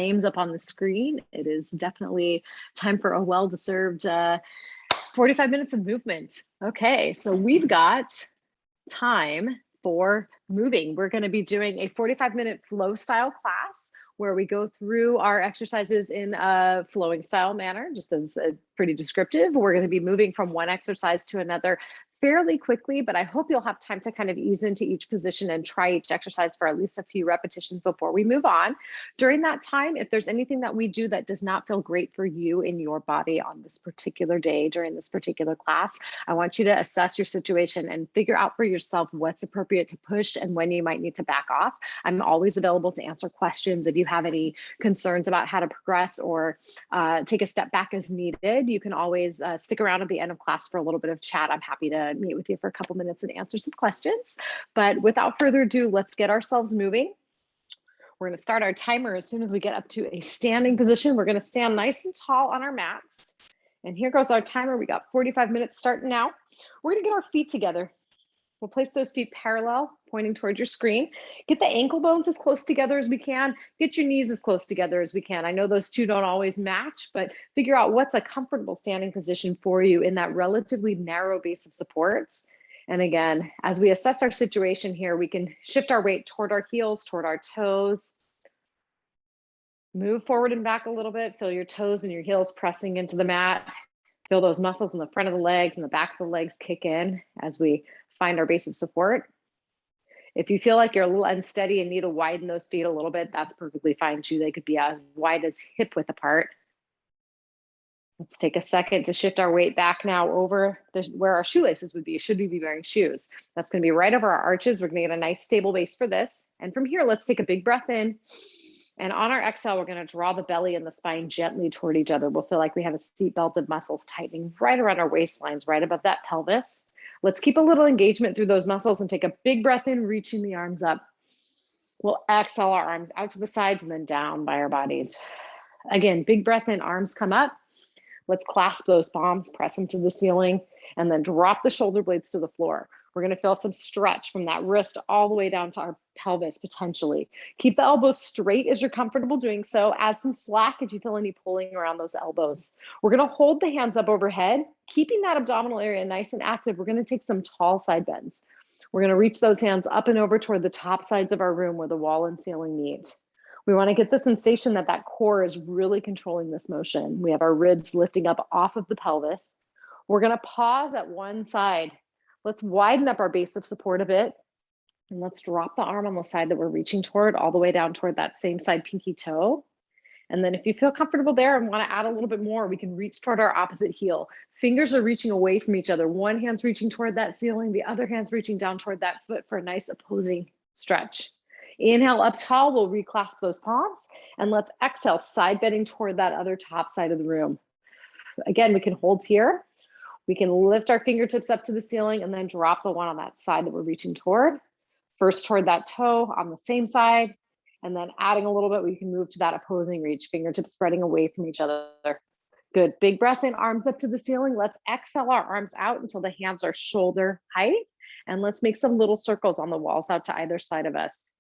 names up on the screen. It is definitely time for a well-deserved 45 minutes of movement. Okay, so we've got time for moving. We're going to be doing a 45-minute flow style class where we go through our exercises in a flowing style manner, just as pretty descriptive. We're going to be moving from one exercise to another fairly quickly, but I hope you'll have time to kind of ease into each position and try each exercise for at least a few repetitions before we move on. During that time, if there's anything that we do that does not feel great for you in your body on this particular day during this particular class, I want you to assess your situation and figure out for yourself what's appropriate to push and when you might need to back off. I'm always available to answer questions. If you have any concerns about how to progress or take a step back as needed, you can always stick around at the end of class for a little bit of chat. I'm happy to meet with you for a couple minutes and answer some questions. But without further ado, let's get ourselves moving. We're going to start our timer as soon as we get up to a standing position. We're going to stand nice and tall on our mats. And here goes our timer. We got 45 minutes starting now. We're going to get our feet together. We'll place those feet parallel, pointing towards your screen. Get the ankle bones as close together as we can. Get your knees as close together as we can. I know those two don't always match, but figure out what's a comfortable standing position for you in that relatively narrow base of support. And again, as we assess our situation here, we can shift our weight toward our heels, toward our toes. Move forward and back a little bit. Feel your toes and your heels pressing into the mat. Feel those muscles in the front of the legs and the back of the legs kick in as we find our base of support. If you feel like you're a little unsteady and need to widen those feet a little bit, that's perfectly fine too. They could be as wide as hip width apart. Let's take a second to shift our weight back now over where our shoelaces would be. Should we be wearing shoes? That's going to be right over our arches. We're going to get a nice stable base for this. And from here, let's take a big breath in. And on our exhale, we're going to draw the belly and the spine gently toward each other. We'll feel like we have a seat belt of muscles tightening right around our waistlines, right above that pelvis. Let's keep a little engagement through those muscles and take a big breath in, reaching the arms up. We'll exhale our arms out to the sides and then down by our bodies. Again, big breath in, arms come up. Let's clasp those palms, press them to the ceiling, and then drop the shoulder blades to the floor. We're going to feel some stretch from that wrist all the way down to our pelvis potentially. Keep the elbows straight as you're comfortable doing so. Add some slack if you feel any pulling around those elbows. We're going to hold the hands up overhead, keeping that abdominal area nice and active. We're going to take some tall side bends. We're going to reach those hands up and over toward the top sides of our room where the wall and ceiling meet. We want to get the sensation that that core is really controlling this motion. We have our ribs lifting up off of the pelvis. We're going to pause at one side. Let's widen up our base of support a bit. And let's drop the arm on the side that we're reaching toward all the way down toward that same side pinky toe. And then if you feel comfortable there and want to add a little bit more, we can reach toward our opposite heel. Fingers are reaching away from each other. One hand's reaching toward that ceiling. The other hand's reaching down toward that foot for a nice opposing stretch. Inhale up tall, we'll reclasp those palms. And let's exhale, side bending toward that other top side of the room. Again, we can hold here. We can lift our fingertips up to the ceiling and then drop the one on that side that we're reaching toward. First toward that toe on the same side, and then adding a little bit, we can move to that opposing reach, fingertips spreading away from each other. Good, big breath in, arms up to the ceiling. Let's exhale our arms out until the hands are shoulder height. And let's make some little circles on the walls out to either side of us.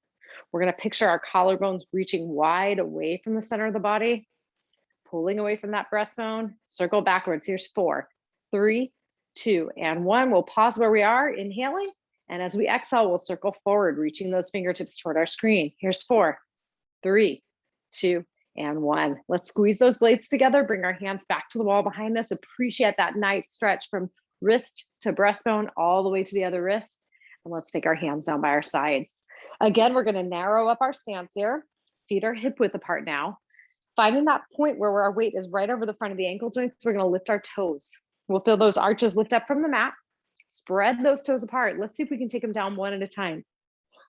We're gonna picture our collarbones reaching wide away from the center of the body, pulling away from that breastbone, circle backwards. Here's 4, 3, 2, and 1. We'll pause where we are, inhaling. And as we exhale, we'll circle forward, reaching those fingertips toward our screen. Here's 4, 3, 2, and 1. Let's squeeze those blades together, bring our hands back to the wall behind us. Appreciate that nice stretch from wrist to breastbone all the way to the other wrist. And let's take our hands down by our sides. Again, we're gonna narrow up our stance here. Feet are hip width apart now. Finding that point where our weight is right over the front of the ankle joints, we're gonna lift our toes. We'll feel those arches lift up from the mat. Spread those toes apart. Let's see if we can take them down one at a time.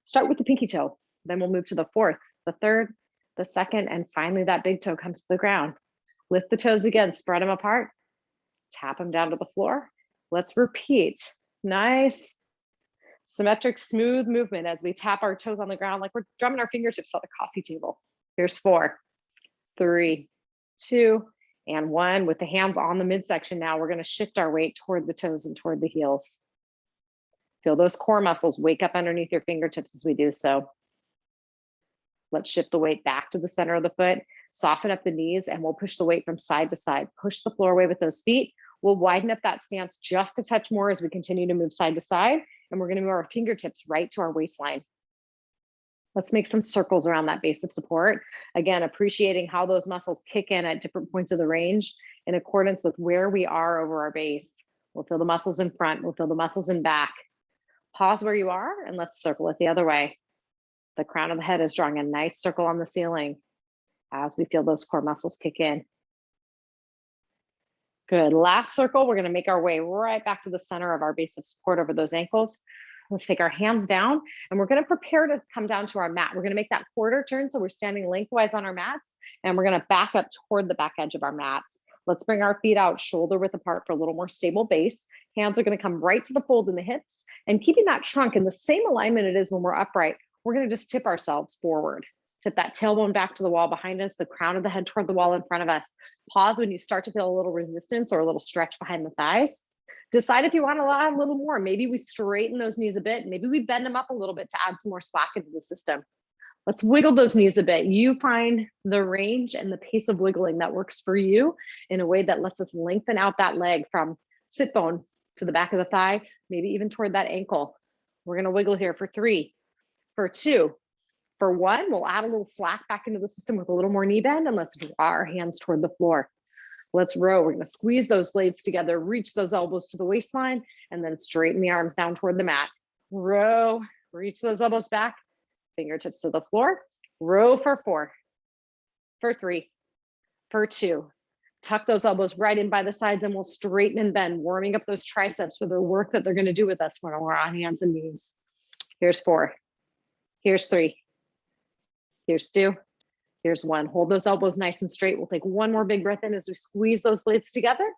Start with the pinky toe. Then we'll move to the fourth, the third, the second, and finally that big toe comes to the ground. Lift the toes again, spread them apart. Tap them down to the floor. Let's repeat. Nice, symmetric, smooth movement as we tap our toes on the ground like we're drumming our fingertips on a coffee table. Here's 4, 3, 2, and 1. With the hands on the midsection now, we're going to shift our weight toward the toes and toward the heels. Feel those core muscles wake up underneath your fingertips as we do so. Let's shift the weight back to the center of the foot. Soften up the knees and we'll push the weight from side to side. Push the floor away with those feet. We'll widen up that stance just a touch more as we continue to move side to side. And we're gonna move our fingertips right to our waistline. Let's make some circles around that base of support. Again, appreciating how those muscles kick in at different points of the range in accordance with where we are over our base. We'll feel the muscles in front, we'll feel the muscles in back. Pause where you are and let's circle it the other way. The crown of the head is drawing a nice circle on the ceiling as we feel those core muscles kick in. Good, last circle, we're gonna make our way right back to the center of our base of support over those ankles. Let's take our hands down and we're gonna prepare to come down to our mat. We're gonna make that quarter turn so we're standing lengthwise on our mats and we're gonna back up toward the back edge of our mats. Let's bring our feet out shoulder width apart for a little more stable base. Hands are gonna come right to the fold in the hips and keeping that trunk in the same alignment it is when we're upright, we're gonna just tip ourselves forward. Tip that tailbone back to the wall behind us, the crown of the head toward the wall in front of us. Pause when you start to feel a little resistance or a little stretch behind the thighs. Decide if you want to add a little more. Maybe we straighten those knees a bit. Maybe we bend them up a little bit to add some more slack into the system. Let's wiggle those knees a bit. You find the range and the pace of wiggling that works for you in a way that lets us lengthen out that leg from sit bone to the back of the thigh, maybe even toward that ankle. We're going to wiggle here for 3, for 2, for 1. We'll add a little slack back into the system with a little more knee bend and let's draw our hands toward the floor. Let's row. We're going to squeeze those blades together, reach those elbows to the waistline, and then straighten the arms down toward the mat. Row, reach those elbows back, fingertips to the floor. Row for 4, for 3, for 2. Tuck those elbows right in by the sides and we'll straighten and bend, warming up those triceps for the work that they're going to do with us when we're on hands and knees. Here's 4, here's 3, here's 2. Here's 1. Hold those elbows nice and straight. We'll take one more big breath in as we squeeze those blades together.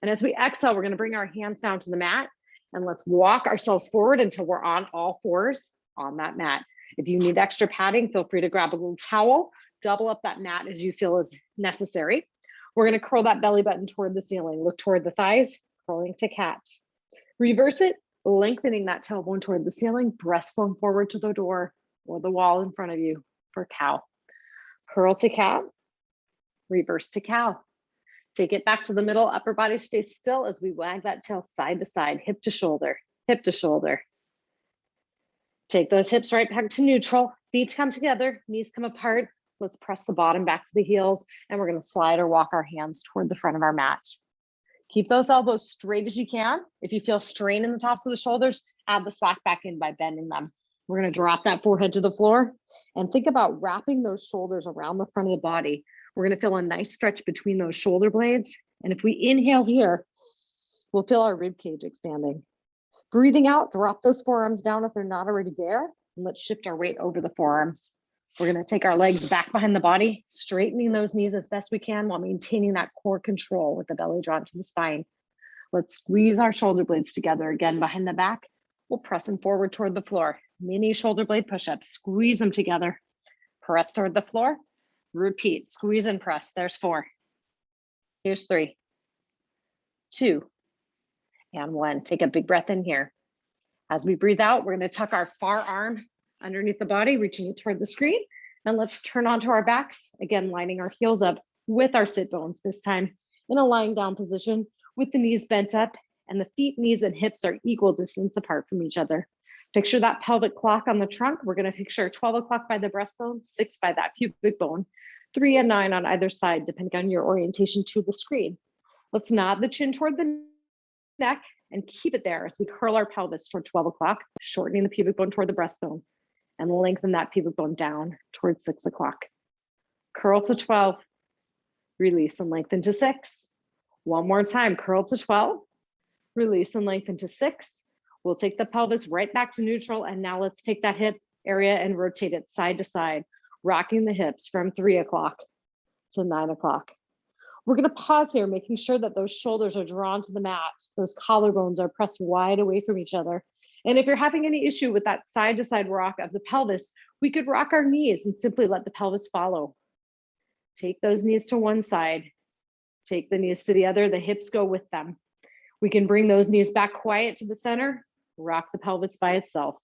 And as we exhale, we're going to bring our hands down to the mat and let's walk ourselves forward until we're on all fours on that mat. If you need extra padding, feel free to grab a little towel, double up that mat as you feel is necessary. We're going to curl that belly button toward the ceiling, look toward the thighs, curling to cat. Reverse it, lengthening that tailbone toward the ceiling, breastbone forward to the door or the wall in front of you for cow. Curl to cat, reverse to cow. Take it back to the middle, upper body stays still as we wag that tail side to side, hip to shoulder, hip to shoulder. Take those hips right back to neutral, feet come together, knees come apart. Let's press the bottom back to the heels and we're gonna slide or walk our hands toward the front of our mat. Keep those elbows straight as you can. If you feel strain in the tops of the shoulders, add the slack back in by bending them. We're gonna drop that forehead to the floor and think about wrapping those shoulders around the front of the body. We're gonna feel a nice stretch between those shoulder blades. And if we inhale here, we'll feel our rib cage expanding. Breathing out, drop those forearms down if they're not already there. And let's shift our weight over the forearms. We're gonna take our legs back behind the body, straightening those knees as best we can while maintaining that core control with the belly drawn to the spine. Let's squeeze our shoulder blades together again behind the back. We'll press them forward toward the floor. Mini shoulder blade push-ups, squeeze them together. Press toward the floor, repeat, squeeze and press. There's 4. Here's 3, 2, and 1. Take a big breath in here. As we breathe out, we're gonna tuck our far arm underneath the body, reaching it toward the screen. And let's turn onto our backs, again, lining our heels up with our sit bones, this time in a lying down position with the knees bent up and the feet, knees, and hips are equal distance apart from each other. Picture that pelvic clock on the trunk. We're gonna picture 12 o'clock by the breastbone, 6 by that pubic bone, 3 and 9 on either side, depending on your orientation to the screen. Let's nod the chin toward the neck and keep it there as we curl our pelvis toward 12 o'clock, shortening the pubic bone toward the breastbone and lengthen that pubic bone down towards 6 o'clock. Curl to 12, release and lengthen to 6. One more time, curl to 12, release and lengthen to 6. We'll take the pelvis right back to neutral. And now let's take that hip area and rotate it side to side, rocking the hips from 3 o'clock to 9 o'clock. We're gonna pause here, making sure that those shoulders are drawn to the mat. Those collarbones are pressed wide away from each other. And if you're having any issue with that side to side rock of the pelvis, we could rock our knees and simply let the pelvis follow. Take those knees to one side, take the knees to the other, the hips go with them. We can bring those knees back quiet to the center, rock the pelvis by itself.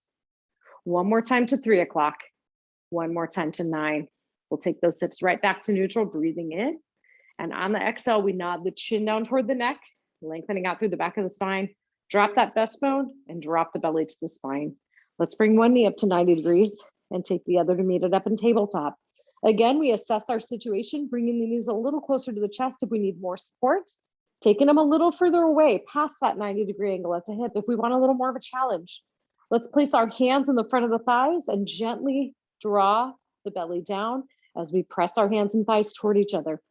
One more time to 3 o'clock, one more time to 9. We'll take those hips right back to neutral, breathing in. And on the exhale, we nod the chin down toward the neck, lengthening out through the back of the spine. Drop that best bone and drop the belly to the spine. Let's bring one knee up to 90 degrees and take the other to meet it up in tabletop. Again, we assess our situation, bringing the knees a little closer to the chest if we need more support, taking them a little further away past that 90-degree angle at the hip if we want a little more of a challenge. Let's place our hands in the front of the thighs and gently draw the belly down as we press our hands and thighs toward each other.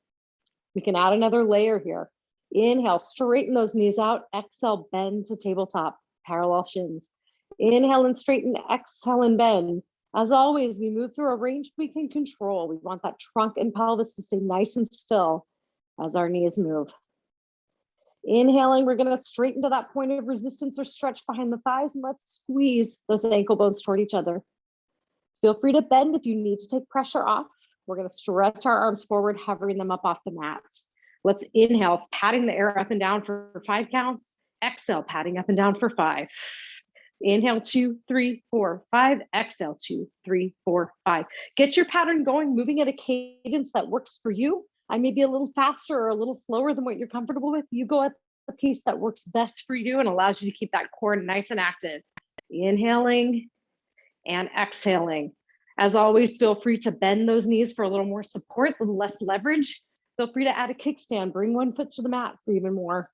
We can add another layer here. Inhale, straighten those knees out. Exhale, bend to tabletop, parallel shins. Inhale and straighten, exhale and bend. As always, we move through a range we can control. We want that trunk and pelvis to stay nice and still as our knees move. Inhaling, we're gonna straighten to that point of resistance or stretch behind the thighs, and let's squeeze those ankle bones toward each other. Feel free to bend if you need to take pressure off. We're gonna stretch our arms forward, hovering them up off the mat. Let's inhale, patting the air up and down for 5 counts. Exhale, patting up and down for 5. Inhale, 2, 3, 4, 5. Exhale, 2, 3, 4, 5. Get your pattern going, moving at a cadence that works for you. I may be a little faster or a little slower than what you're comfortable with. You go at the pace that works best for you and allows you to keep that core nice and active. Inhaling and exhaling. As always, feel free to bend those knees for a little more support, a little less leverage. Feel free to add a kickstand. Bring one foot to the mat for even more.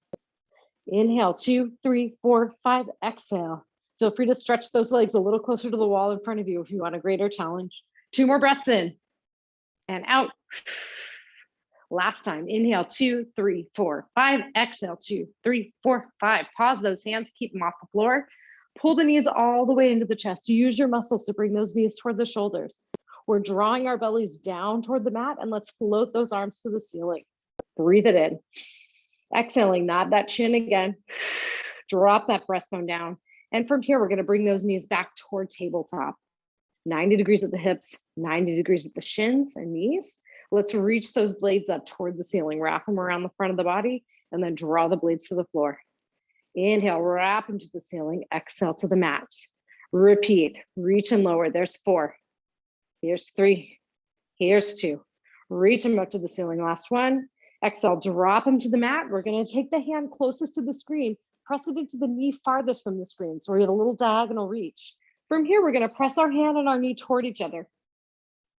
Inhale, 2, 3, 4, 5. Exhale. Feel free to stretch those legs a little closer to the wall in front of you if you want a greater challenge. 2 more breaths in and out. Last time, inhale, 2, 3, 4, 5. Exhale, 2, 3, 4, 5. Pause those hands, keep them off the floor. Pull the knees all the way into the chest. Use your muscles to bring those knees toward the shoulders. We're drawing our bellies down toward the mat, and let's float those arms to the ceiling. Breathe it in. Exhaling, nod that chin again. Drop that breastbone down. And from here, we're gonna bring those knees back toward tabletop. 90 degrees at the hips, 90 degrees at the shins and knees. Let's reach those blades up toward the ceiling, wrap them around the front of the body, and then draw the blades to the floor. Inhale, wrap them to the ceiling, exhale to the mat. Repeat, reach and lower, there's 4. Here's 3, here's 2. Reach them up to the ceiling, last one. Exhale, drop them to the mat. We're gonna take the hand closest to the screen, press it into the knee farthest from the screen. So we have a little diagonal reach. From here, we're gonna press our hand and our knee toward each other.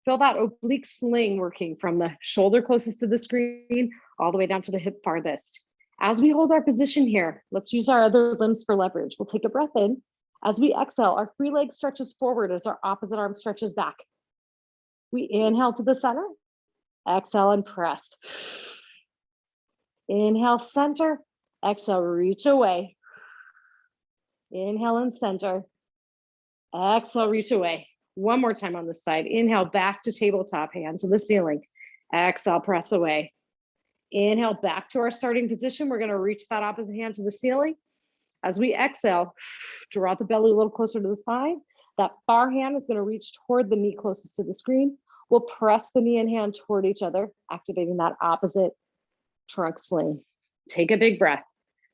Feel that oblique sling working from the shoulder closest to the screen all the way down to the hip farthest. As we hold our position here, let's use our other limbs for leverage. We'll take a breath in. As we exhale, our free leg stretches forward as our opposite arm stretches back. We inhale to the center, exhale and press. Inhale, center, exhale, reach away. Inhale and center, exhale, reach away. One more time on this side. Inhale, back to tabletop, hand to the ceiling. Exhale, press away. Inhale, back to our starting position. We're gonna reach that opposite hand to the ceiling. As we exhale, draw the belly a little closer to the spine. That far hand is gonna reach toward the knee closest to the screen. We'll press the knee and hand toward each other, activating that opposite trunk sling. Take a big breath.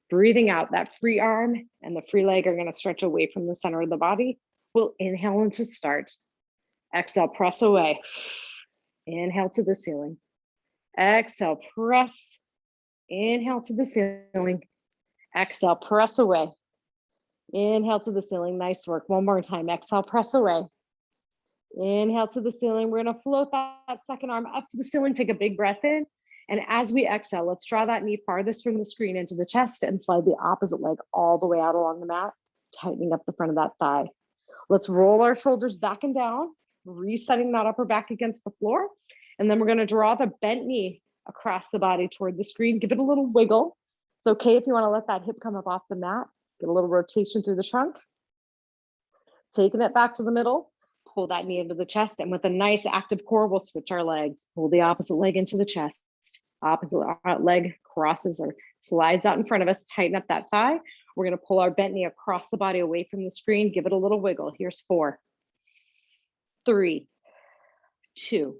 Breathing out, that free arm and the free leg are gonna stretch away from the center of the body. We'll inhale into start. Exhale, press away. Inhale to the ceiling. Exhale, press. Inhale to the ceiling. Exhale, press away. Inhale to the ceiling. Nice work. One more time. Exhale, press away. Inhale to the ceiling. We're gonna float that second arm up to the ceiling. Take a big breath in. And as we exhale, let's draw that knee farthest from the screen into the chest and slide the opposite leg all the way out along the mat, tightening up the front of that thigh. Let's roll our shoulders back and down, resetting that upper back against the floor. And then we're gonna draw the bent knee across the body toward the screen. Give it a little wiggle. It's okay if you wanna let that hip come up off the mat. Get a little rotation through the trunk. Taking it back to the middle, pull that knee into the chest. And with a nice active core, we'll switch our legs. Pull the opposite leg into the chest. Opposite leg crosses or slides out in front of us. Tighten up that thigh. We're gonna pull our bent knee across the body away from the screen. Give it a little wiggle. Here's 4, 3, 2,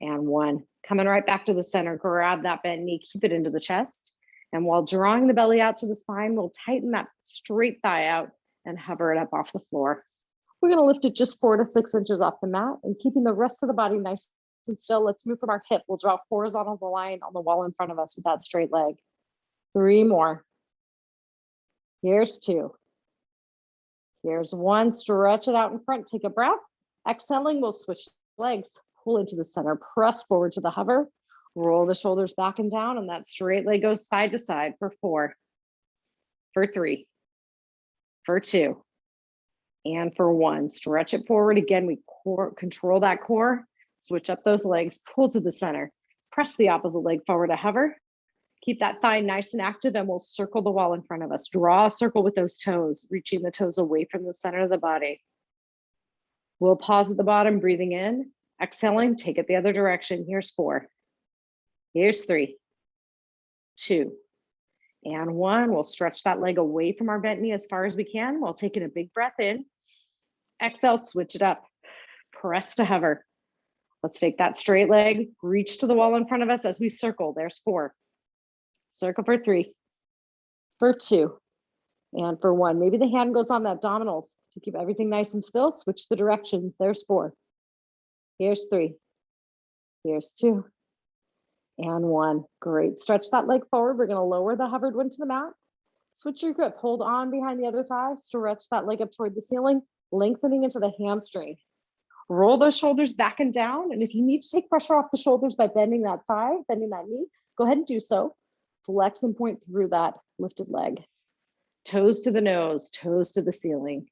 and 1. Coming right back to the center. Grab that bent knee, keep it into the chest. And while drawing the belly out to the spine, we'll tighten that straight thigh out and hover it up off the floor. We're gonna lift it just 4 to 6 inches off the mat and keeping the rest of the body nice and still. Let's move from our hip. We'll draw horizontal line on the wall in front of us with that straight leg. 3 more. Here's 2. Here's 1. Stretch it out in front. Take a breath. Exhaling, we'll switch legs. Pull into the center. Press forward to the hover. Roll the shoulders back and down, and that straight leg goes side to side for 4, for 3, for 2, and for 1. Stretch it forward. Again, we control that core. Switch up those legs. Pull to the center. Press the opposite leg forward to hover. Keep that thigh nice and active, and we'll circle the wall in front of us. Draw a circle with those toes, reaching the toes away from the center of the body. We'll pause at the bottom, breathing in. Exhaling, take it the other direction. Here's 4. Here's 3, 2, and 1. We'll stretch that leg away from our bent knee as far as we can while taking a big breath in. Exhale, switch it up. Press to hover. Let's take that straight leg, reach to the wall in front of us as we circle. There's 4. Circle for 3, for 2, and for 1. Maybe the hand goes on the abdominals to keep everything nice and still. Switch the directions. There's 4. Here's 3. Here's 2. And 1. Great. Stretch that leg forward. We're going to lower the hovered one to the mat. Switch your grip. Hold on behind the other thigh. Stretch that leg up toward the ceiling, lengthening into the hamstring. Roll those shoulders back and down. And if you need to take pressure off the shoulders by bending that thigh, bending that knee, go ahead and do so. Flex and point through that lifted leg. Toes to the nose, toes to the ceiling.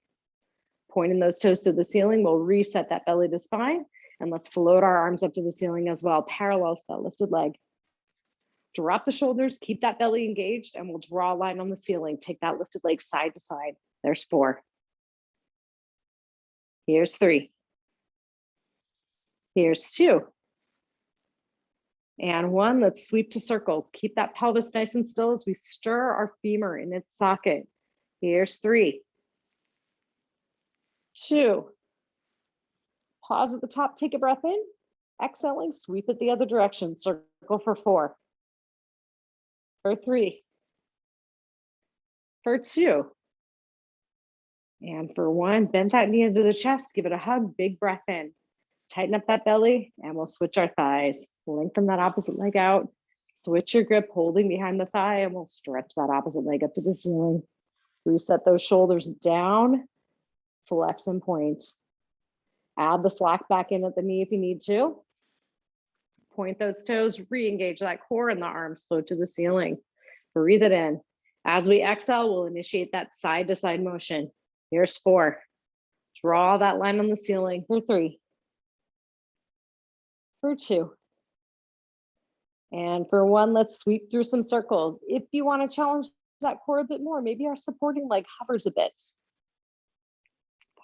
Pointing those toes to the ceiling, we'll reset that belly to spine. And let's float our arms up to the ceiling as well, parallel to that lifted leg. Drop the shoulders, keep that belly engaged, and we'll draw a line on the ceiling. Take that lifted leg side to side. There's 4. Here's 3. Here's 2. And 1. Let's sweep to circles. Keep that pelvis nice and still as we stir our femur in its socket. Here's 3. 2. Pause at the top, take a breath in. Exhaling, sweep it the other direction. Circle for 4. For 3. For 2. And for 1. Bend that knee into the chest. Give it a hug. Big breath in. Tighten up that belly, and we'll switch our thighs. Lengthen that opposite leg out. Switch your grip, holding behind the thigh, and we'll stretch that opposite leg up to the ceiling. Reset those shoulders down. Flex and point. Add the slack back in at the knee if you need to. Point those toes, re-engage that core, and the arms float to the ceiling. Breathe it in. As we exhale, we'll initiate that side-to-side motion. Here's 4. Draw that line on the ceiling for 3. For 2. And for 1, let's sweep through some circles. If you want to challenge that core a bit more, maybe our supporting leg hovers a bit.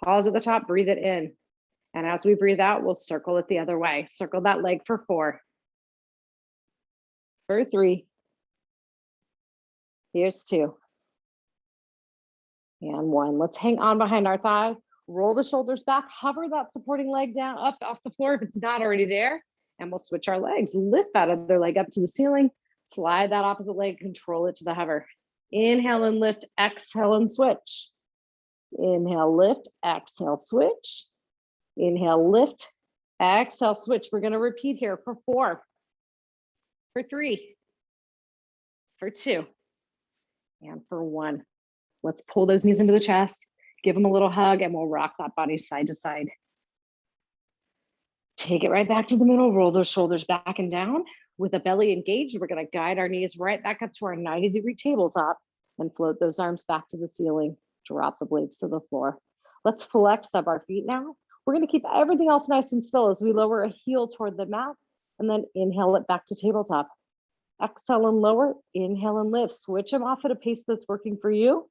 Pause at the top, breathe it in. And as we breathe out, we'll circle it the other way. Circle that leg for 4. For 3. Here's 2. And 1. Let's hang on behind our thigh. Roll the shoulders back. Hover that supporting leg down up off the floor if it's not already there. And we'll switch our legs. Lift that other leg up to the ceiling. Slide that opposite leg. Control it to the hover. Inhale and lift. Exhale and switch. Inhale, lift. Exhale, switch. Inhale, lift, exhale, switch. We're going to repeat here for 4, for 3, for 2, and for 1. Let's pull those knees into the chest, give them a little hug, and we'll rock that body side to side. Take it right back to the middle, roll those shoulders back and down. With the belly engaged, we're going to guide our knees right back up to our 90-degree tabletop and float those arms back to the ceiling. Drop the blades to the floor. Let's flex up our feet now. We're going to keep everything else nice and still as we lower a heel toward the mat and then inhale it back to tabletop. Exhale and lower, inhale and lift. Switch them off at a pace that's working for you.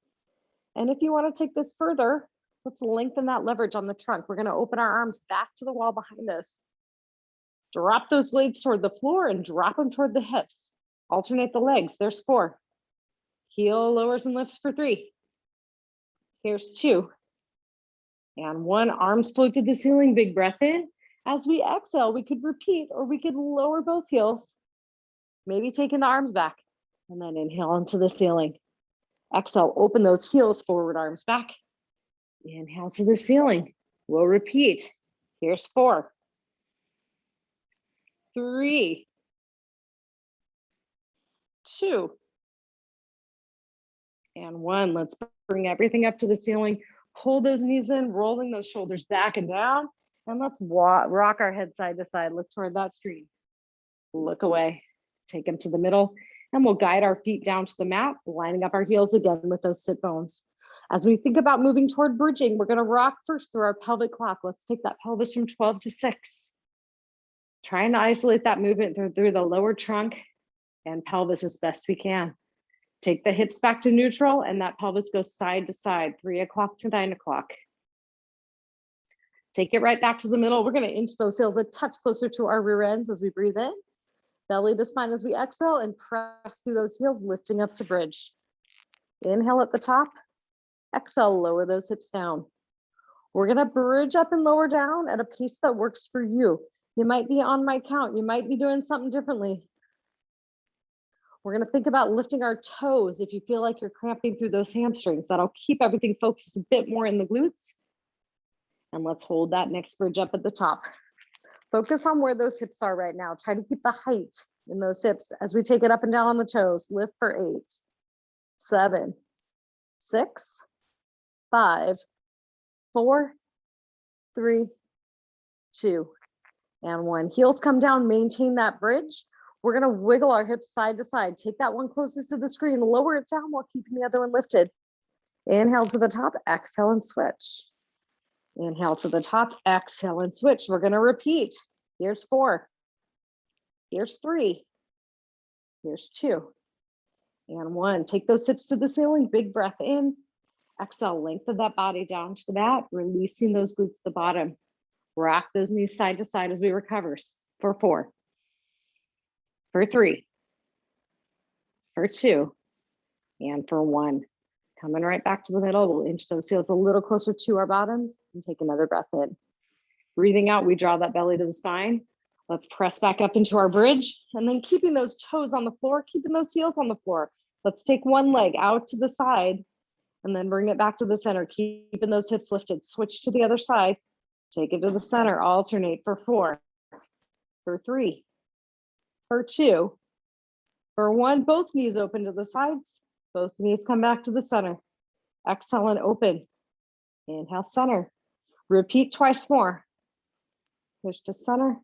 And if you want to take this further, let's lengthen that leverage on the trunk. We're going to open our arms back to the wall behind us. Drop those blades toward the floor and drop them toward the hips. Alternate the legs. There's 4. Heel lowers and lifts for 3. Here's 2. And 1, arms float to the ceiling, big breath in. As we exhale, we could repeat or we could lower both heels. Maybe taking the arms back and then inhale into the ceiling. Exhale, open those heels forward, arms back. Inhale to the ceiling. We'll repeat. Here's 4. 3, 2, and 1. Let's bring everything up to the ceiling. Pull those knees in, rolling those shoulders back and down. And let's rock our head side to side. Look toward that screen. Look away. Take them to the middle. And we'll guide our feet down to the mat, lining up our heels again with those sit bones. As we think about moving toward bridging, we're going to rock first through our pelvic clock. Let's take that pelvis from 12 to 6. Trying to isolate that movement through the lower trunk and pelvis as best we can. Take the hips back to neutral, and that pelvis goes side to side, 3 o'clock to 9 o'clock. Take it right back to the middle. We're going to inch those heels a touch closer to our rear ends as we breathe in. Belly to spine as we exhale, and press through those heels, lifting up to bridge. Inhale at the top. Exhale, lower those hips down. We're going to bridge up and lower down at a pace that works for you. You might be on my count. You might be doing something differently. We're going to think about lifting our toes if you feel like you're cramping through those hamstrings. That'll keep everything focused a bit more in the glutes. And let's hold that next bridge up at the top. Focus on where those hips are right now. Try to keep the height in those hips as we take it up and down on the toes. Lift for 8, 7, 6, 5, 4, 3, 2, and 1. Heels come down, maintain that bridge. We're going to wiggle our hips side to side. Take that one closest to the screen, lower it down while keeping the other one lifted. Inhale to the top, exhale and switch. Inhale to the top, exhale and switch. We're going to repeat. Here's 4. Here's 3. Here's 2. And 1. Take those hips to the ceiling. Big breath in. Exhale, lengthen that body down to the mat, releasing those glutes to the bottom. Rock those knees side to side as we recover. For 4. For 3. For 2. And for 1. Coming right back to the middle. We'll inch those heels a little closer to our bottoms and take another breath in. Breathing out, we draw that belly to the spine. Let's press back up into our bridge, and then keeping those toes on the floor, keeping those heels on the floor. Let's take one leg out to the side and then bring it back to the center, keeping those hips lifted. Switch to the other side. Take it to the center. Alternate for 4. For 3. For 2. For 1. Both knees open to the sides. Both knees come back to the center. Exhale and open. Inhale, center. Repeat twice more. Push to center.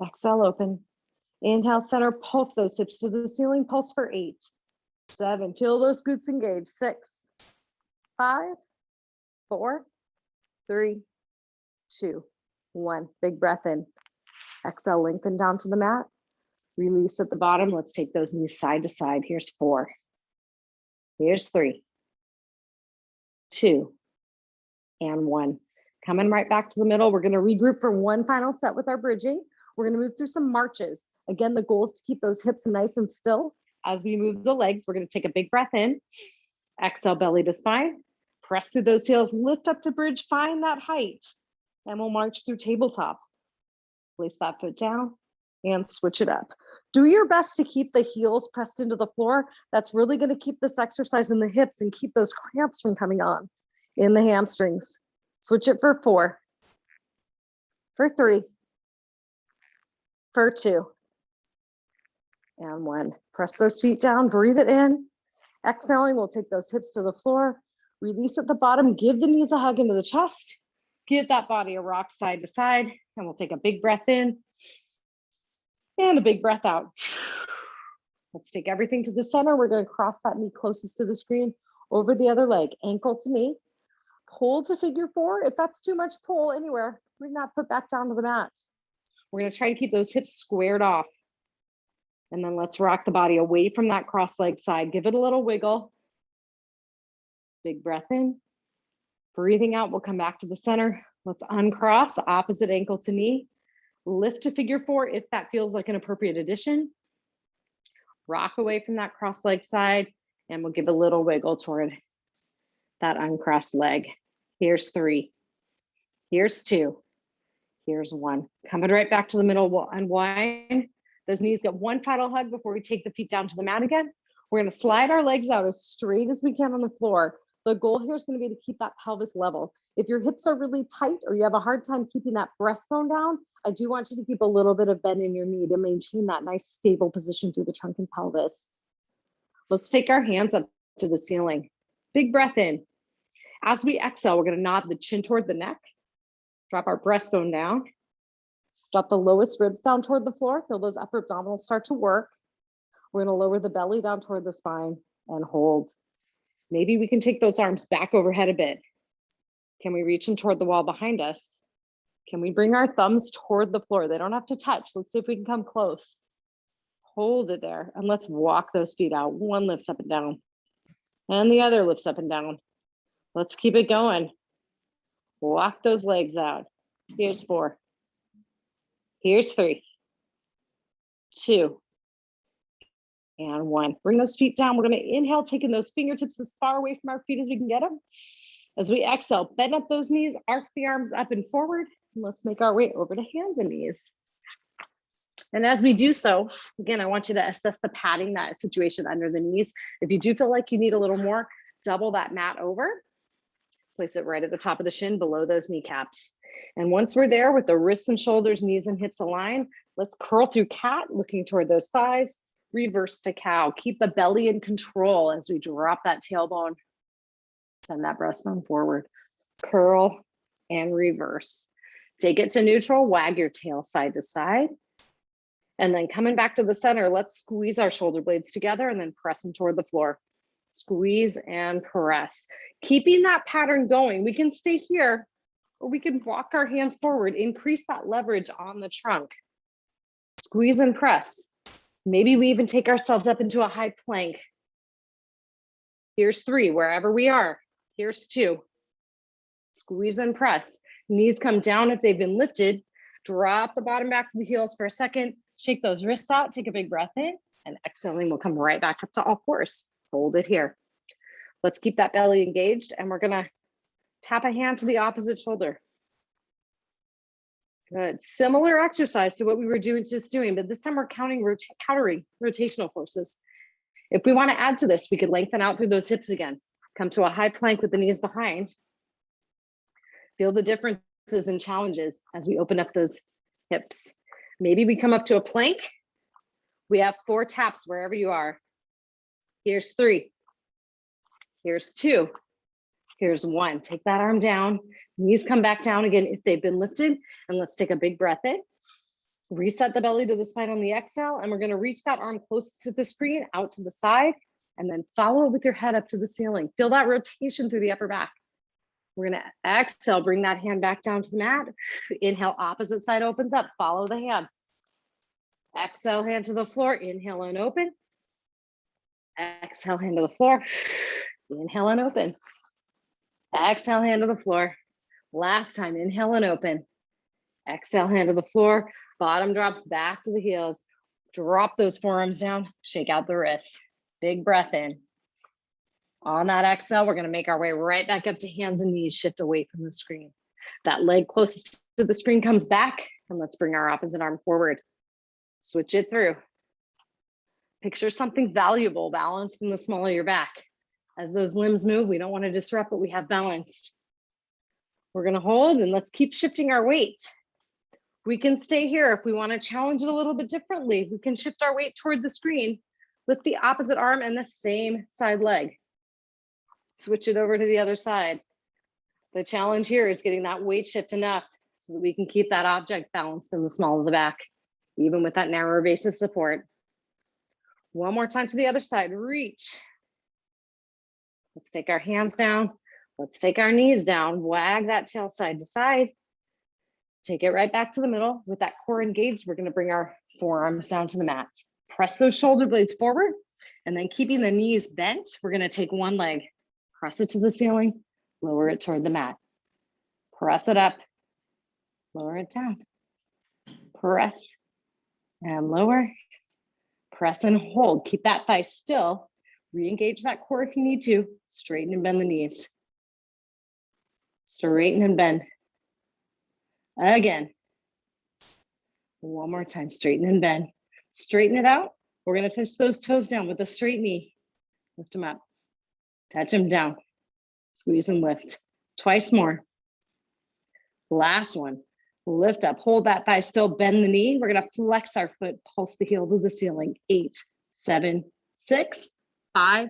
Exhale, open. Inhale, center. Pulse those hips to the ceiling. Pulse for 8, 7. Feel those glutes engage. 6, 5, 4, 3, 2, 1. Big breath in. Exhale, lengthen down to the mat. Release at the bottom. Let's take those knees side to side. Here's 4. Here's 3, 2, and 1. Coming right back to the middle. We're going to regroup for one final set with our bridging. We're going to move through some marches. Again, the goal is to keep those hips nice and still. As we move the legs, we're going to take a big breath in. Exhale, belly to spine. Press through those heels. Lift up to bridge. Find that height. And we'll march through tabletop. Place that foot down and switch it up. Do your best to keep the heels pressed into the floor. That's really going to keep this exercise in the hips and keep those cramps from coming on in the hamstrings. Switch it for 4, for 3, for 2, and 1. Press those feet down, breathe it in. Exhaling, we'll take those hips to the floor, release at the bottom, give the knees a hug into the chest, give that body a rock side to side, and we'll take a big breath in and a big breath out. Let's take everything to the center. We're going to cross that knee closest to the screen over the other leg, ankle to knee. Pull to figure 4. If that's too much, pull anywhere. Bring that foot back down to the mat. We're going to try to keep those hips squared off. And then let's rock the body away from that cross leg side. Give it a little wiggle. Big breath in. Breathing out, we'll come back to the center. Let's uncross, opposite ankle to knee. Lift to figure 4 if that feels like an appropriate addition. Rock away from that cross leg side, and we'll give a little wiggle toward that uncrossed leg. Here's 3. Here's 2. Here's 1. Coming right back to the middle, we'll unwind. Those knees get one final hug before we take the feet down to the mat again. We're going to slide our legs out as straight as we can on the floor. The goal here is going to be to keep that pelvis level. If your hips are really tight or you have a hard time keeping that breastbone down, I do want you to keep a little bit of bend in your knee to maintain that nice stable position through the trunk and pelvis. Let's take our hands up to the ceiling. Big breath in. As we exhale, we're going to nod the chin toward the neck, drop our breastbone down, drop the lowest ribs down toward the floor. Feel those upper abdominals start to work. We're going to lower the belly down toward the spine and hold. Maybe we can take those arms back overhead a bit. Can we reach them toward the wall behind us? Can we bring our thumbs toward the floor? They don't have to touch. Let's see if we can come close. Hold it there, and let's walk those feet out. One lifts up and down, and the other lifts up and down. Let's keep it going. Walk those legs out. Here's 4. Here's 3, 2, and 1. Bring those feet down. We're going to inhale, taking those fingertips as far away from our feet as we can get them. As we exhale, bend up those knees, arc the arms up and forward. And let's make our way over to hands and knees. And as we do so, again, I want you to assess the padding, that situation under the knees. If you do feel like you need a little more, double that mat over. Place it right at the top of the shin below those kneecaps. And once we're there with the wrists and shoulders, knees and hips aligned, let's curl through cat, looking toward those thighs, reverse to cow. Keep the belly in control as we drop that tailbone. Send that breastbone forward. Curl and reverse. Take it to neutral, wag your tail side to side. And then coming back to the center, let's squeeze our shoulder blades together and then press them toward the floor. Squeeze and press. Keeping that pattern going. We can stay here, or we can walk our hands forward, increase that leverage on the trunk. Squeeze and press. Maybe we even take ourselves up into a high plank. Here's 3, wherever we are. Here's 2. Squeeze and press. Knees come down if they've been lifted. Drop the bottom back to the heels for a second. Shake those wrists out. Take a big breath in. And exhaling, we'll come right back up to all fours. Hold it here. Let's keep that belly engaged. And we're going to tap a hand to the opposite shoulder. Good. Similar exercise to what we were just doing, but this time we're countering rotational forces. If we want to add to this, we could lengthen out through those hips again. Come to a high plank with the knees behind. Feel the differences and challenges as we open up those hips. Maybe we come up to a plank. We have 4 taps wherever you are. Here's 3. Here's 2. Here's 1. Take that arm down. Knees come back down again if they've been lifted. And let's take a big breath in. Reset the belly to the spine on the exhale. And we're going to reach that arm close to the screen, out to the side. And then follow it with your head up to the ceiling. Feel that rotation through the upper back. We're going to exhale, bring that hand back down to the mat. Inhale, opposite side opens up. Follow the hand. Exhale, hand to the floor. Inhale and open. Exhale, hand to the floor. Inhale and open. Exhale, hand to the floor. Last time, inhale and open. Exhale, hand to the floor. Bottom drops back to the heels. Drop those forearms down. Shake out the wrists. Big breath in. On that exhale, we're going to make our way right back up to hands and knees. Shift away from the screen. That leg closest to the screen comes back. And let's bring our opposite arm forward. Switch it through. Picture something valuable balanced in the small of your back. As those limbs move, we don't want to disrupt what we have balanced. We're going to hold and let's keep shifting our weight. We can stay here if we want to challenge it a little bit differently. We can shift our weight toward the screen, lift the opposite arm and the same side leg. Switch it over to the other side. The challenge here is getting that weight shift enough so that we can keep that object balanced in the small of the back, even with that narrower base of support. One more time to the other side, reach. Let's take our hands down. Let's take our knees down, wag that tail side to side. Take it right back to the middle. With that core engaged, we're going to bring our forearms down to the mat. Press those shoulder blades forward, and then keeping the knees bent, we're going to take one leg, press it to the ceiling, lower it toward the mat. Press it up, lower it down. Press and lower. Press and hold. Keep that thigh still. Re-engage that core if you need to. Straighten and bend the knees. Straighten and bend. Again. One more time. Straighten and bend. Straighten it out. We're going to touch those toes down with a straight knee. Lift them up. Touch them down. Squeeze and lift. Twice more. Last one. Lift up, hold that thigh still, bend the knee. We're gonna flex our foot, pulse the heel to the ceiling. 8, 7, 6, 5,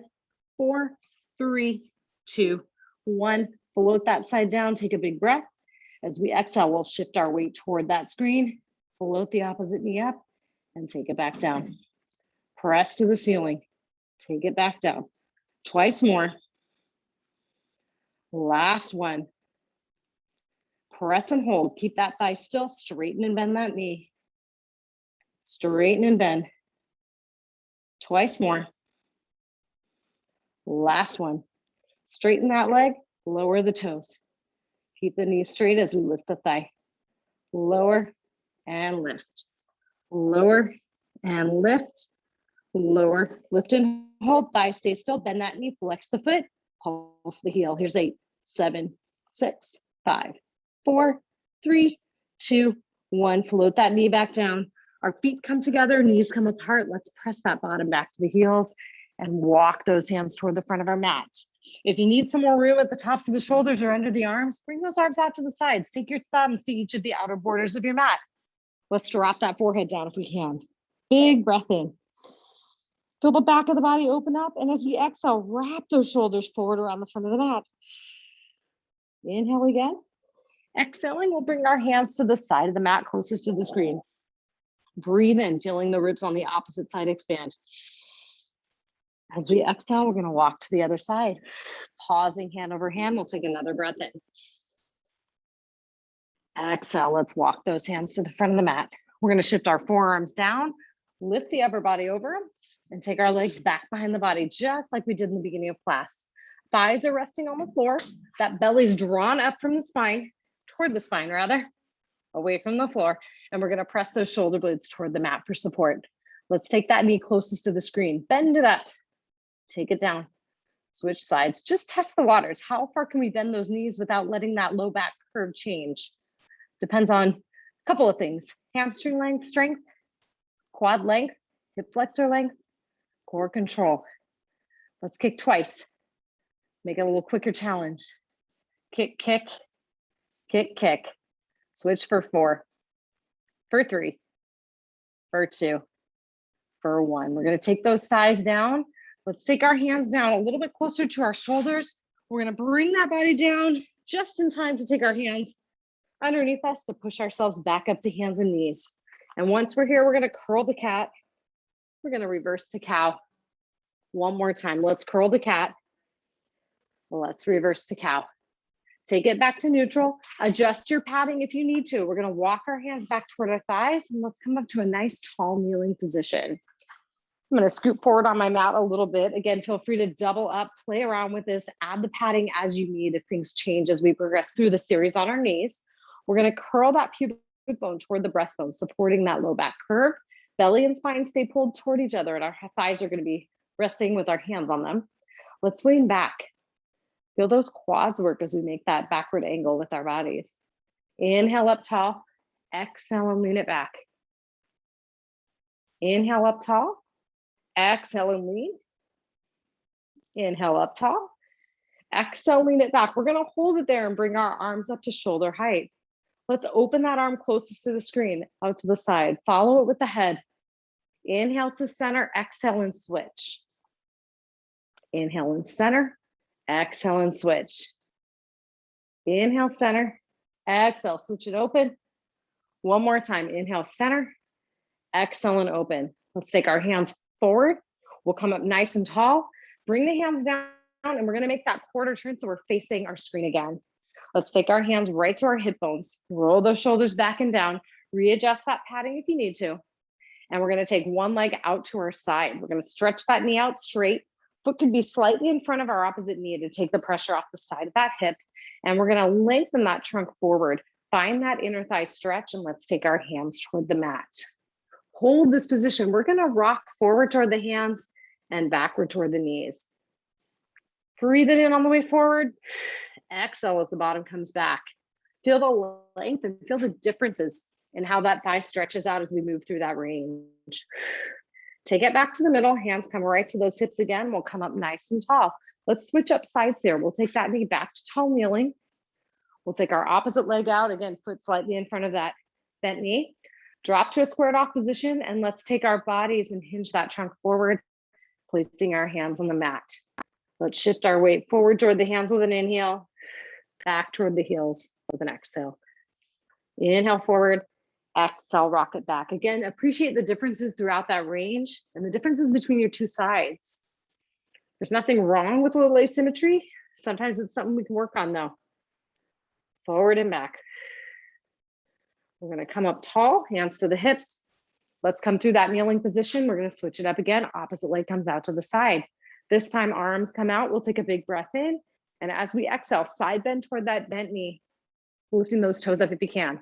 4, 3, 2, 1. Float that side down, take a big breath. As we exhale, we'll shift our weight toward that screen. Float the opposite knee up and take it back down. Press to the ceiling, take it back down. Twice more. Last one. Press and hold. Keep that thigh still. Straighten and bend that knee. Straighten and bend. Twice more. Last one. Straighten that leg. Lower the toes. Keep the knee straight as we lift the thigh. Lower and lift. Lower and lift. Lower. Lift and hold. Thigh stay still. Bend that knee. Flex the foot. Pulse the heel. Here's 8, 7, 6, 5, 4, 3, 2, 1. Float that knee back down. Our feet come together, knees come apart. Let's press that bottom back to the heels and walk those hands toward the front of our mat. If you need some more room at the tops of the shoulders or under the arms, bring those arms out to the sides. Take your thumbs to each of the outer borders of your mat. Let's drop that forehead down if we can. Big breath in. Feel the back of the body open up. And as we exhale, wrap those shoulders forward around the front of the mat. Inhale again. Exhaling, we'll bring our hands to the side of the mat closest to the screen. Breathe in, feeling the ribs on the opposite side expand. As we exhale, we're going to walk to the other side. Pausing hand over hand, we'll take another breath in. Exhale, let's walk those hands to the front of the mat. We're going to shift our forearms down, lift the upper body over, and take our legs back behind the body, just like we did in the beginning of class. Thighs are resting on the floor. That belly's drawn up from the spine, toward the spine rather, away from the floor. And we're going to press those shoulder blades toward the mat for support. Let's take that knee closest to the screen. Bend it up. Take it down. Switch sides. Just test the waters. How far can we bend those knees without letting that low back curve change? Depends on a couple of things. Hamstring length, strength, quad length, hip flexor length, core control. Let's kick twice. Make it a little quicker challenge. Kick, kick, kick, kick. Switch for 4, for 3, for 2, for 1. We're going to take those thighs down. Let's take our hands down a little bit closer to our shoulders. We're going to bring that body down just in time to take our hands underneath us to push ourselves back up to hands and knees. And once we're here, we're going to curl the cat. We're going to reverse to cow. One more time. Let's curl the cat. Let's reverse to cow. Take it back to neutral. Adjust your padding if you need to. We're going to walk our hands back toward our thighs, and let's come up to a nice tall kneeling position. I'm going to scoot forward on my mat a little bit. Again, feel free to double up, play around with this, add the padding as you need if things change as we progress through the series on our knees. We're going to curl that pubic bone toward the breastbone, supporting that low back curve. Belly and spine stay pulled toward each other, and our thighs are going to be resting with our hands on them. Let's lean back. Feel those quads work as we make that backward angle with our bodies. Inhale up tall, exhale and lean it back. Inhale up tall, exhale and lean. Inhale up tall, exhale, lean it back. We're going to hold it there and bring our arms up to shoulder height. Let's open that arm closest to the screen, out to the side. Follow it with the head. Inhale to center, exhale and switch. Inhale and center, exhale and switch. Inhale, center, exhale, switch it open. One more time. Inhale, center, exhale and open. Let's take our hands forward. We'll come up nice and tall. Bring the hands down, and we're going to make that quarter turn so we're facing our screen again. Let's take our hands right to our hip bones. Roll those shoulders back and down. Readjust that padding if you need to. And we're going to take one leg out to our side. We're going to stretch that knee out straight. Foot can be slightly in front of our opposite knee to take the pressure off the side of that hip. And we're going to lengthen that trunk forward. Find that inner thigh stretch, and let's take our hands toward the mat. Hold this position. We're going to rock forward toward the hands and backward toward the knees. Breathe it in on the way forward. Exhale as the bottom comes back. Feel the length and feel the differences in how that thigh stretches out as we move through that range. Take it back to the middle. Hands come right to those hips again. We'll come up nice and tall. Let's switch up sides here. We'll take that knee back to tall kneeling. We'll take our opposite leg out, again, foot slightly in front of that bent knee. Drop to a squared off position, and let's take our bodies and hinge that trunk forward, placing our hands on the mat. Let's shift our weight forward toward the hands with an inhale, back toward the heels with an exhale. Inhale forward, exhale, rock it back. Again, appreciate the differences throughout that range and the differences between your two sides. There's nothing wrong with a little asymmetry. Sometimes it's something we can work on though. Forward and back. We're going to come up tall, hands to the hips. Let's come through that kneeling position. We're going to switch it up again. Opposite leg comes out to the side. This time arms come out. We'll take a big breath in. And as we exhale, side bend toward that bent knee, lifting those toes up if you can.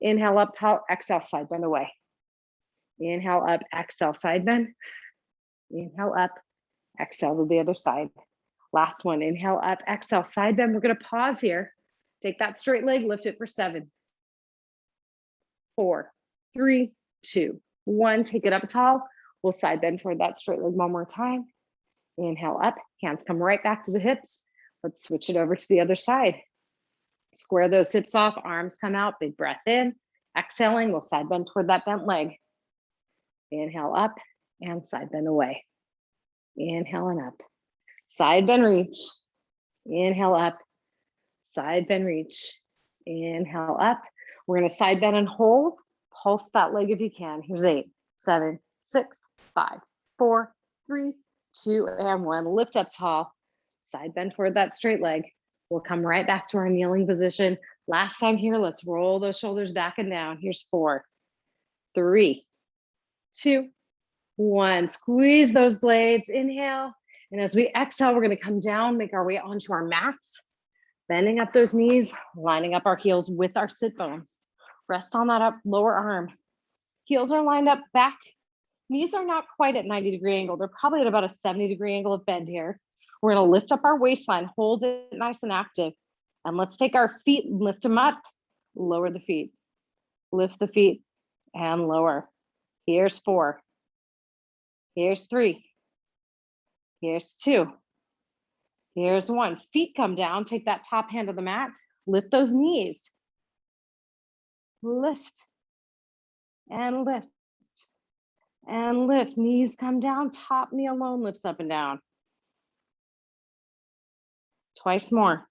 Inhale up tall, exhale, side bend away. Inhale up, exhale, side bend. Inhale up, exhale to the other side. Last one, inhale up, exhale, side bend. We're going to pause here. Take that straight leg, lift it for 7, 4, 3, 2, 1. Take it up tall. We'll side bend toward that straight leg one more time. Inhale up, hands come right back to the hips. Let's switch it over to the other side. Square those hips off, arms come out, big breath in. Exhaling, we'll side bend toward that bent leg. Inhale up and side bend away. Inhale and up. Side bend reach. Inhale up. Side bend reach. Inhale up. We're going to side bend and hold. Pulse that leg if you can. Here's 8, 7, 6, 5, 4, 3, 2, and 1. Lift up tall. Side bend toward that straight leg. We'll come right back to our kneeling position. Last time here, let's roll those shoulders back and down. Here's 4, 3, 2, 1. Squeeze those blades. Inhale. And as we exhale, we're going to come down, make our way onto our mats, bending up those knees, lining up our heels with our sit bones. Rest on that up lower arm. Heels are lined up back. Knees are not quite at 90-degree angle. They're probably at about a 70-degree angle of bend here. We're going to lift up our waistline, hold it nice and active. And let's take our feet and lift them up, lower the feet, lift the feet and lower. Here's 4. Here's 3. Here's 2. Here's 1. Feet come down, take that top hand of the mat, lift those knees. Lift and lift and lift. Knees come down, top knee alone lifts up and down. Twice more.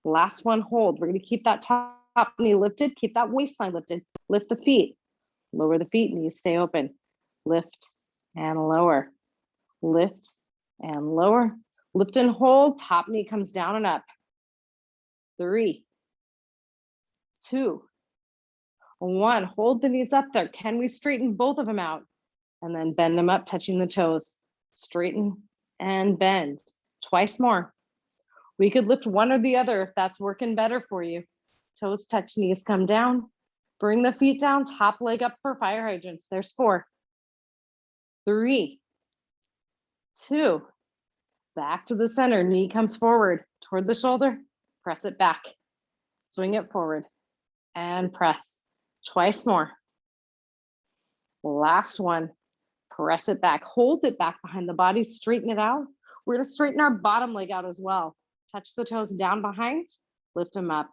Last one, hold. We're going to keep that top knee lifted, keep that waistline lifted. Lift the feet, lower the feet, knees stay open. Lift and lower. Lift and lower. Lift and hold, top knee comes down and up. 3, 2, 1. Hold the knees up there. Can we straighten both of them out? And then bend them up, touching the toes. Straighten and bend. Twice more. We could lift one or the other if that's working better for you. Toes touch, knees come down. Bring the feet down, top leg up for fire hydrants. There's 4, 3, 2. Back to the center, knee comes forward toward the shoulder, press it back, swing it forward and press. Twice more. Last one, press it back, hold it back behind the body, straighten it out. We're going to straighten our bottom leg out as well. Touch the toes down behind, lift them up,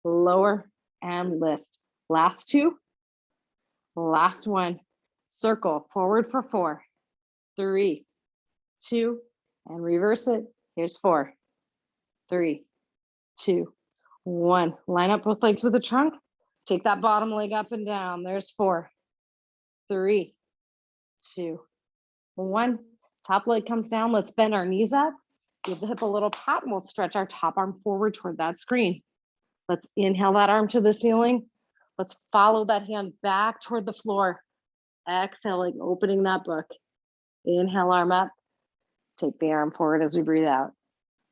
lower and lift. Last 2, last 1, circle forward for 4, 3, 2, and reverse it. Here's 4, 3, 2, 1. Line up both legs with the trunk. Take that bottom leg up and down. There's 4, 3, 2, 1. Top leg comes down. Let's bend our knees up. Give the hip a little pat and we'll stretch our top arm forward toward that screen. Let's inhale that arm to the ceiling. Let's follow that hand back toward the floor. Exhaling, opening that book. Inhale, arm up. Take the arm forward as we breathe out.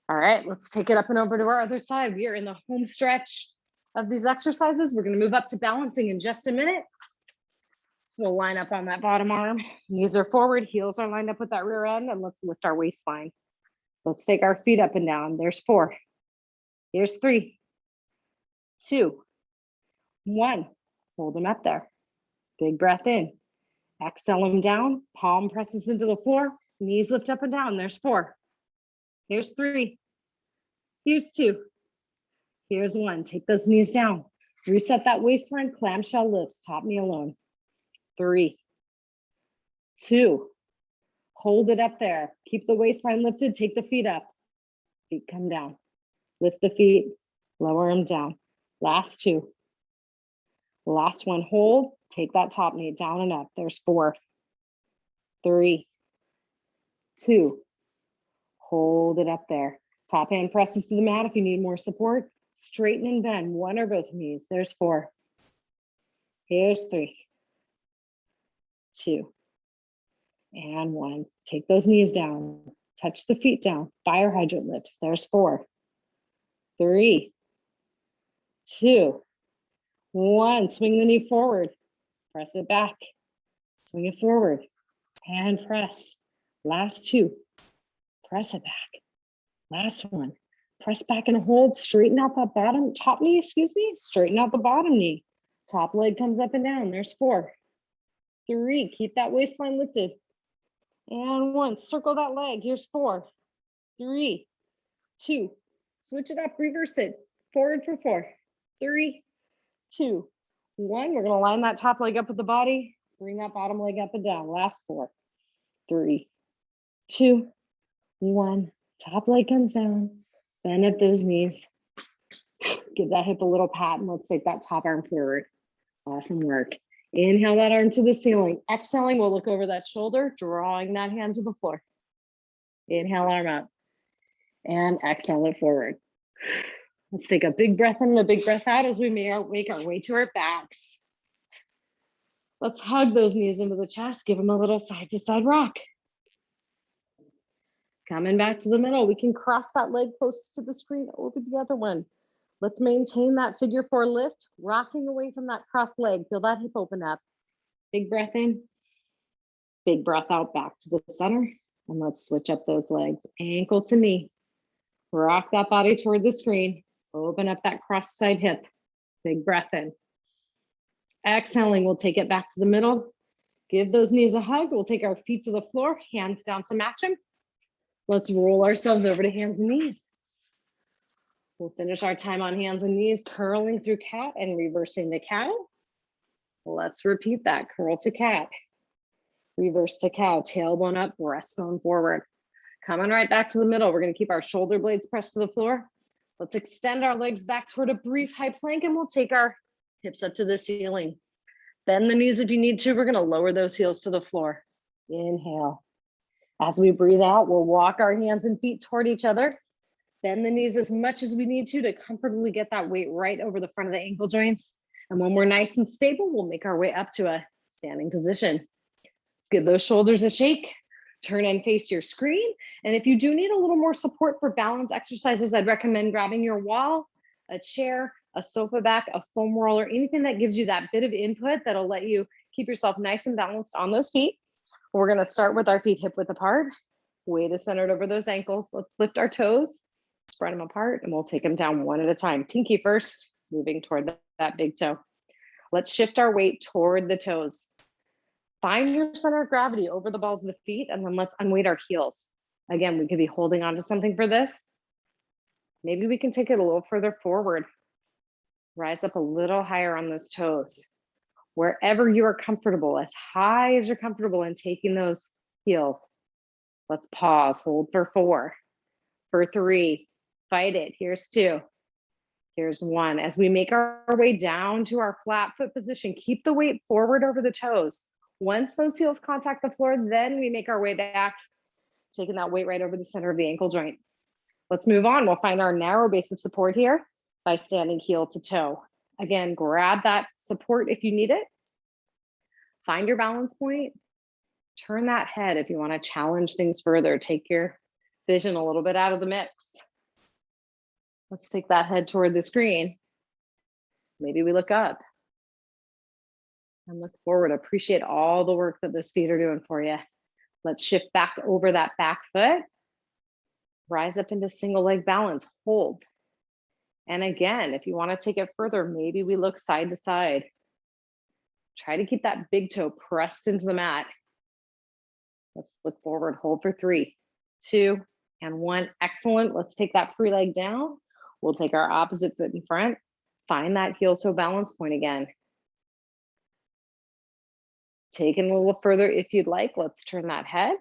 All right, let's take it up and over to our other side. We are in the home stretch of these exercises. We're going to move up to balancing in just a minute. We'll line up on that bottom arm. Knees are forward, heels are lined up with that rear end, and let's lift our waistline. Let's take our feet up and down. There's 4. Here's 3, 2, 1. Hold them up there. Big breath in. Exhale them down. Palm presses into the floor. Knees lift up and down. There's 4, Here's 3. Here's 2. Here's 1. Take those knees down. Reset that waistline, clamshell lifts, top knee alone. 3, 2. Hold it up there. Keep the waistline lifted, take the feet up. Feet come down. Lift the feet, lower them down. Last 2. Last 1, hold. Take that top knee down and up. There's 4, 3, 2. Hold it up there. Top hand presses to the mat if you need more support. Straighten and bend, one or both knees. There's 4. Here's 3, 2, and 1. Take those knees down. Touch the feet down. Fire hydrant lifts. There's 4, 3, 2, 1. Swing the knee forward. Press it back. Swing it forward. Hand press. Last 2. Press it back. Last 1. Press back and hold. Straighten out that bottom, top knee, excuse me. Straighten out the bottom knee. Top leg comes up and down. There's 4, 3. Keep that waistline lifted. And 1. Circle that leg. Here's 4, 3, 2. Switch it up. Reverse it. Forward for 4, 3, 2, 1. We're going to line that top leg up with the body. Bring that bottom leg up and down. Last 4, 3, 2, 1. Top leg comes down. Bend at those knees. Give that hip a little pat and let's take that top arm forward. Awesome work. Inhale that arm to the ceiling. Exhaling, we'll look over that shoulder, drawing that hand to the floor. Inhale, arm up. And exhale it forward. Let's take a big breath in and a big breath out as we make our way to our backs. Let's hug those knees into the chest. Give them a little side to side rock. Coming back to the middle, we can cross that leg close to the screen over the other one. Let's maintain that figure 4 lift, rocking away from that crossed leg. Feel that hip open up. Big breath in, big breath out back to the center. And let's switch up those legs, ankle to knee. Rock that body toward the screen. Open up that cross side hip. Big breath in. Exhaling, we'll take it back to the middle. Give those knees a hug. We'll take our feet to the floor, hands down to match them. Let's roll ourselves over to hands and knees. We'll finish our time on hands and knees, curling through cat and reversing to cow. Let's repeat that. Curl to cat, reverse to cow, tailbone up, breastbone forward. Coming right back to the middle. We're going to keep our shoulder blades pressed to the floor. Let's extend our legs back toward a brief high plank and we'll take our hips up to the ceiling. Bend the knees if you need to. We're going to lower those heels to the floor. Inhale. As we breathe out, we'll walk our hands and feet toward each other. Bend the knees as much as we need to comfortably get that weight right over the front of the ankle joints. And when we're nice and stable, we'll make our way up to a standing position. Give those shoulders a shake. Turn and face your screen. And if you do need a little more support for balance exercises, I'd recommend grabbing your wall, a chair, a sofa back, a foam roller, anything that gives you that bit of input that'll let you keep yourself nice and balanced on those feet. We're going to start with our feet hip width apart. Weight is centered over those ankles. Let's lift our toes, spread them apart, and we'll take them down one at a time. Pinky first, moving toward that big toe. Let's shift our weight toward the toes. Find your center of gravity over the balls of the feet, and then let's unweight our heels. Again, we could be holding on to something for this. Maybe we can take it a little further forward. Rise up a little higher on those toes. Wherever you are comfortable, as high as you're comfortable in taking those heels. Let's pause, hold for 4, for 3, fight it. Here's 2, here's 1. As we make our way down to our flat foot position, keep the weight forward over the toes. Once those heels contact the floor, then we make our way back, taking that weight right over the center of the ankle joint. Let's move on. We'll find our narrow base of support here by standing heel to toe. Again, grab that support if you need it. Find your balance point. Turn that head if you want to challenge things further. Take your vision a little bit out of the mix. Let's take that head toward the screen. Maybe we look up and look forward. Appreciate all the work that those feet are doing for you. Let's shift back over that back foot. Rise up into single leg balance. Hold. And again, if you want to take it further, maybe we look side to side. Try to keep that big toe pressed into the mat. Let's look forward, hold for 3, 2, and one. Excellent. Let's take that free leg down. We'll take our opposite foot in front. Find that heel toe balance point again. Take it a little further if you'd like. Let's turn that head.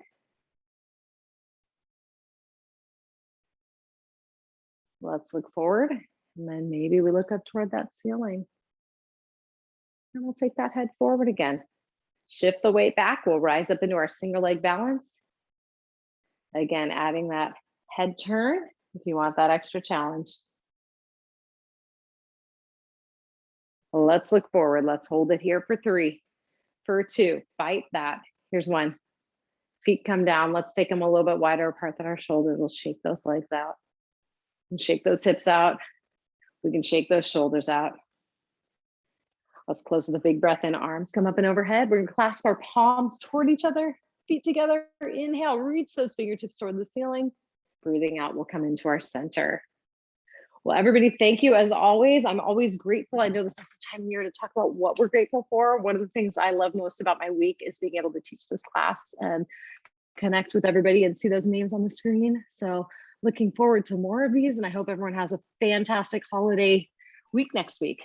Let's look forward, and then maybe we look up toward that ceiling. And we'll take that head forward again. Shift the weight back. We'll rise up into our single leg balance. Again, adding that head turn if you want that extra challenge. Let's look forward. Let's hold it here for 3, for 2. Fight that. Here's 1. Feet come down. Let's take them a little bit wider apart than our shoulders. We'll shake those legs out and shake those hips out. We can shake those shoulders out. Let's close with a big breath in. Arms come up and overhead. We're gonna clasp our palms toward each other, feet together. Inhale, reach those fingertips toward the ceiling. Breathing out, we'll come into our center. Well, everybody, thank you as always. I'm always grateful. I know this is the time of year to talk about what we're grateful for. One of the things I love most about my week is being able to teach this class and connect with everybody and see those names on the screen. So looking forward to more of these, and I hope everyone has a fantastic holiday week next week.